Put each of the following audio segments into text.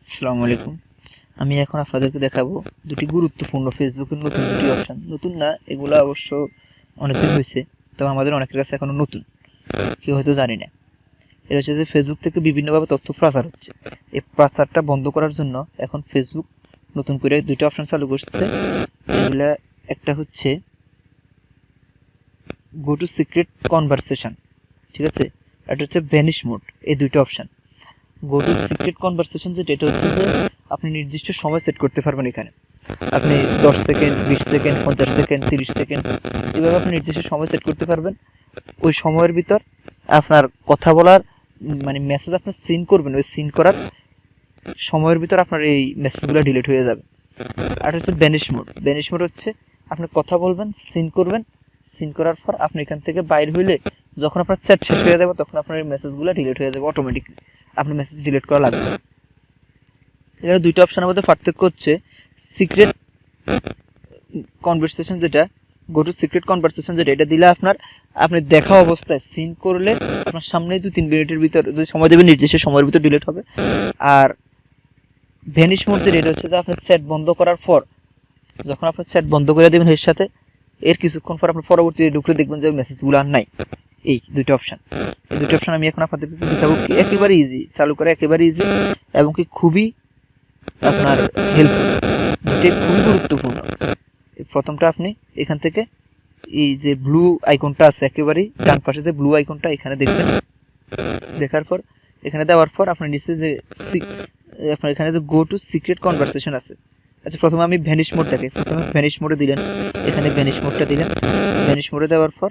আসসালামু আলাইকুম। আমি এখন আপনাদেরকে দেখাবো দুটি গুরুত্বপূর্ণ ফেসবুকের নতুন দুটি অপশন। নতুন না, এগুলো অবশ্য অনেকদিন হয়েছে, তবে আমাদের অনেকের কাছে এখনো নতুন, কেউ হয়তো জানি না। এটা হচ্ছে যে ফেসবুক থেকে বিভিন্নভাবে তথ্য প্রচার হচ্ছে। এই প্রচারটা বন্ধ করার জন্য এখন ফেসবুক নতুন করে দুইটা অপশন চালু করছে। এগুলা একটা হচ্ছে গো টু সিক্রেট কনভারসেশন, ঠিক আছে, এটা হচ্ছে ভ্যানিশ মোড। এই দুইটা option go to secret conversation, যেটা হচ্ছে যে আপনি নির্দিষ্ট সময় সেট করতে পারবেন। এখানে আপনি 10 সেকেন্ড, 20 সেকেন্ড, 50 সেকেন্ড, 30 সেকেন্ড, এভাবে আপনি নির্দিষ্ট সময় সেট করতে পারবেন। ওই সময়ের ভিতর আপনার কথা বলার মানে মেসেজ আপনি সিন করবেন, ওই সিন করার সময়ের ভিতর আপনার এই মেসেজগুলো ডিলিট হয়ে যাবে। আর হচ্ছে ভ্যানিশ মোড। ভ্যানিশ মোড হচ্ছে আপনি কথা বলবেন, সিন করবেন, সিন করার পর আপনি এখান থেকে বাইর হইলে যখন আপনার চ্যাট শেষ হয়ে যাবে তখন আপনার এই মেসেজগুলো ডিলিট হয়ে যাবে অটোমেটিকলি, আপনি মেসেজ ডিলিট করা লাগবে। এখানে দুইটা অপশনের মধ্যে পার্থক্য হচ্ছে সিক্রেট কনভারসেশন, যেটা গো টু সিক্রেট কনভারসেশন, যেটা এটা দিলে আপনার আপনি দেখা অবস্থায় সিন করলে আপনার সামনে 2-3 মিনিটের ভিতর যদি সময় দেবেন নির্দিষ্ট সময়ের ভিতর ডিলিট হবে। আর ভ্যানিশ মোড যেটা, এটা হচ্ছে যে আপনি চ্যাট বন্ধ করার পর, যখন আপনি চ্যাট বন্ধ করে দেবেন এর সাথে, এর কিছুক্ষণ পর আপনার পরবর্তীতে ঢুকলে দেখবেন যে মেসেজগুলো আর নাই। এই দুইটা অপশন, এই দুইটা অপশন আমি এখন আপনাদের দেখাবো। কি একেবারে ইজি চালু করা, একেবারে ইজি, এবং কি খুবই আপনার হেল্পফুল, যেটা খুবই গুরুত্বপূর্ণ। প্রথমটা আপনি এখান থেকে এই যে ব্লু আইকনটা আছে একেবারে ডান পাশে, যে ব্লু আইকনটা এখানে দেখবেন। দেখার পর এখানে দেওয়ার পর আপনার নিচে যে আপনার এখানে যে গো টু সিক্রেট কনভারসেশন আছে। আচ্ছা, প্রথমে আমি ভ্যানিশ মোড দেখাই। প্রথমে ভ্যানিশ মোডে দিলেন, এখানে ভ্যানিশ মোডটা দিলেন। ভ্যানিশ মোডে দেওয়ার পর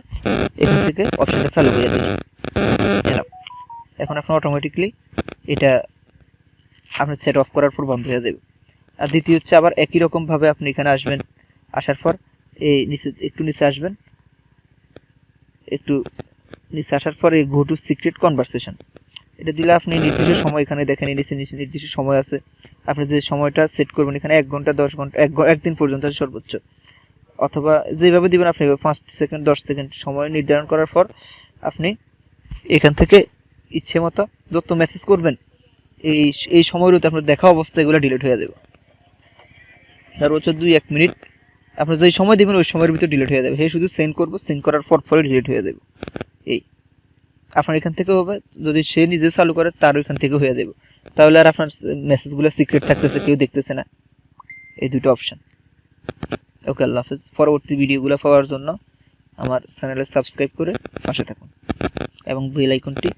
এখান থেকে অপশনটা চালু করে দিলেন। এখন আপনার অটোমেটিকলি এটা আপনার সেট অফ করার পর বন্ধ হয়ে যাবে। আর দ্বিতীয় হচ্ছে আবার একই রকম ভাবে আপনি এখানে আসবেন, আসার পর এই নিচে একটু নিচে আসবেন, একটু নিচে আসার পর এই গো টু সিক্রেট কনভারসেশন এটা দিলে আপনি নির্দিষ্ট সময়, এখানে দেখেন নিচে নিচে নির্দিষ্ট সময় আছে, আপনি যে সময়টা সেট করবেন এখানে 1 ঘন্টা, 10 ঘন্টা, একদিন পর্যন্ত সর্বোচ্চ, অথবা যেভাবে দিবেন আপনি 5 সেকেন্ড, 10 সেকেন্ড সময় নির্ধারণ করার পর আপনি এখান থেকে ইচ্ছে মতো যত মেসেজ করবেন এই সময়ের ভিতরে আপনার দেখা অবস্থা এগুলো ডিলিট হয়ে যাবে। সর্বোচ্চ 2-1 মিনিট আপনি যেই সময় দেবেন ওই সময়ের ভিতরে ডিলিট হয়ে যাবে। হে শুধু সেন্ড করবো, সেন্ড করার পর পরে ডিলিট হয়ে যাবে। এই আপনার এখান থেকে হবে, যদি সে নিজে চালু করে তার ওইখান থেকে হয়ে যাবে, তাহলে আর আপনার মেসেজগুলো সিক্রেট থাকতেছে, কেউ দেখতেছে না। এই দুটো অপশন। ওকে, আল্লাহ হাফেজ। পরবর্তী ভিডিওগুলো পাওয়ার জন্য আমার চ্যানেলে সাবস্ক্রাইব করে পাশে থাকুন এবং বেল আইকনটি